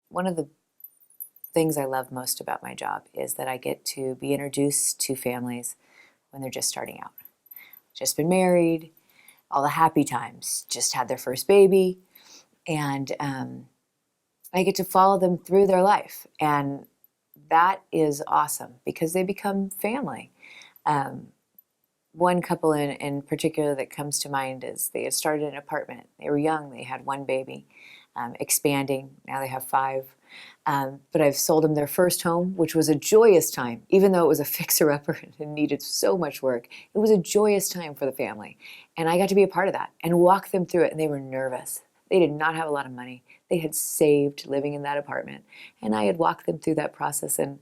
one of the things I love most about my job is that I get to be introduced to families when they're just starting out. Just been married, all the happy times, just had their first baby, and I get to follow them through their life. And that is awesome because they become family. One couple in particular that comes to mind is they had started an apartment. They were young, they had one baby, expanding. Now they have five. But I've sold them their first home, which was a joyous time, even though it was a fixer-upper and needed so much work. It was a joyous time for the family. And I got to be a part of that and walk them through it. And they were nervous. They did not have a lot of money. They had saved living in that apartment. And I had walked them through that process, and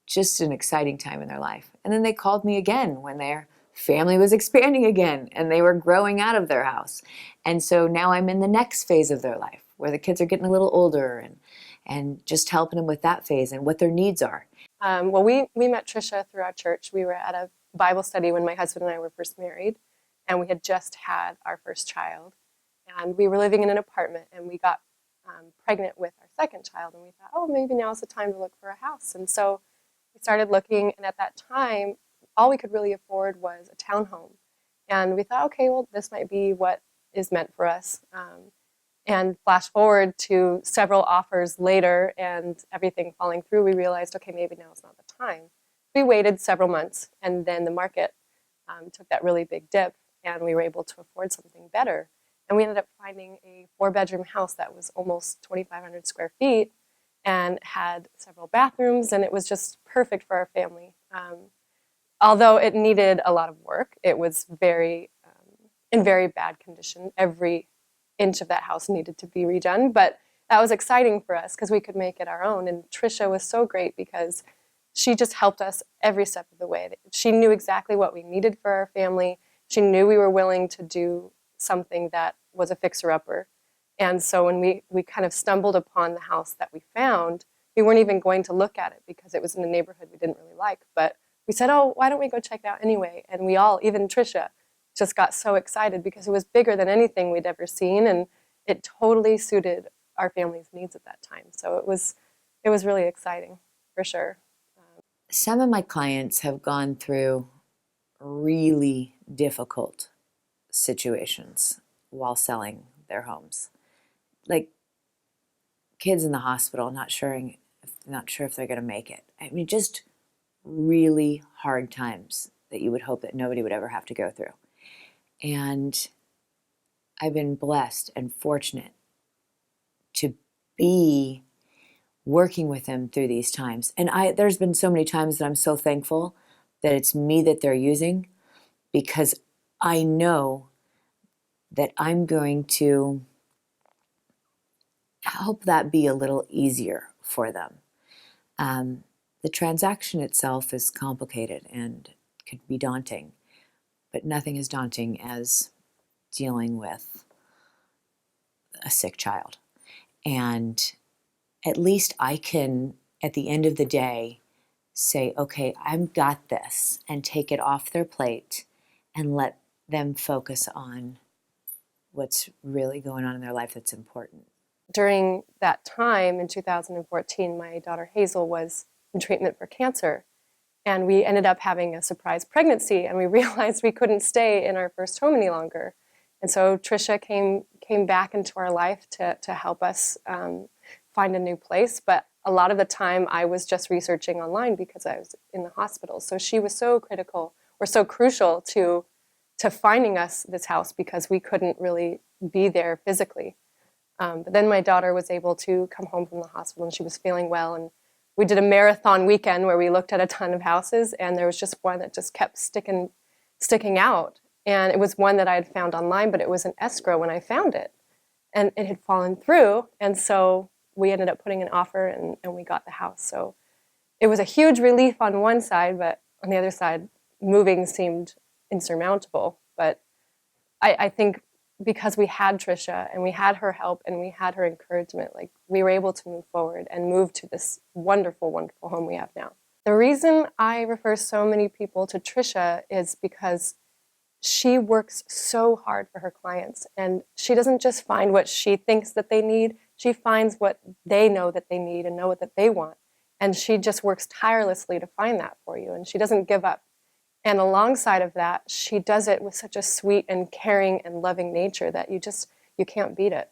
just an exciting time in their life. And then they called me again when their family was expanding again and they were growing out of their house. And so now I'm in the next phase of their life where the kids are getting a little older, and just helping them with that phase and what their needs are. Well, we met Trisha through our church. We were at a Bible study when my husband and I were first married, and we had just had our first child. And we were living in an apartment, and we got pregnant with our second child, and we thought, oh, maybe now's the time to look for a house. And so we started looking, and at that time, all we could really afford was a townhome. And we thought, okay, well, this might be what is meant for us. And flash forward to several offers later and everything falling through, we realized, okay, maybe now is not the time. We waited several months, and then the market took that really big dip, and we were able to afford something better. And we ended up finding a 4-bedroom house that was almost 2,500 square feet and had several bathrooms, and it was just perfect for our family. Although it needed a lot of work, it was in very bad condition. Every inch of that house needed to be redone, but that was exciting for us because we could make it our own. And Trisha was so great because she just helped us every step of the way. She knew exactly what we needed for our family. She knew we were willing to do something that was a fixer-upper. And so when we kind of stumbled upon the house that we found, we weren't even going to look at it because it was in a neighborhood we didn't really like. But we said, oh, why don't we go check it out anyway? And we all, even Trisha, just got so excited because it was bigger than anything we'd ever seen, and it totally suited our family's needs at that time. So it was really exciting, for sure. Some of my clients have gone through really difficult situations while selling their homes, like kids in the hospital, not sure if they're going to make it. I mean, just really hard times that you would hope that nobody would ever have to go through. And I've been blessed and fortunate to be working with them through these times. And there's been so many times that I'm so thankful that it's me that they're using, because I know that I'm going to help that be a little easier for them. The transaction itself is complicated and could be daunting, but nothing as daunting as dealing with a sick child. And at least I can, at the end of the day, say, okay, I've got this, and take it off their plate and let them focus on what's really going on in their life that's important. During that time in 2014, my daughter Hazel was in treatment for cancer. And we ended up having a surprise pregnancy, and we realized we couldn't stay in our first home any longer. And so Trisha came back into our life to help us find a new place. But a lot of the time I was just researching online because I was in the hospital. So she was so critical, or so crucial to finding us this house, because we couldn't really be there physically. But then my daughter was able to come home from the hospital, and she was feeling well. And we did a marathon weekend where we looked at a ton of houses, and there was just one that just kept sticking out. And it was one that I had found online, but it was an escrow when I found it. And it had fallen through, and so we ended up putting an offer, and we got the house. So it was a huge relief on one side, but on the other side, moving seemed insurmountable. But I think because we had Trisha, and we had her help, and we had her encouragement, like, we were able to move forward and move to this wonderful, wonderful home we have now. The reason I refer so many people to Trisha is because she works so hard for her clients, and she doesn't just find what she thinks that they need. She finds what they know that they need and know what that they want. And she just works tirelessly to find that for you. And she doesn't give up. And alongside of that, she does it with such a sweet and caring and loving nature that you can't beat it.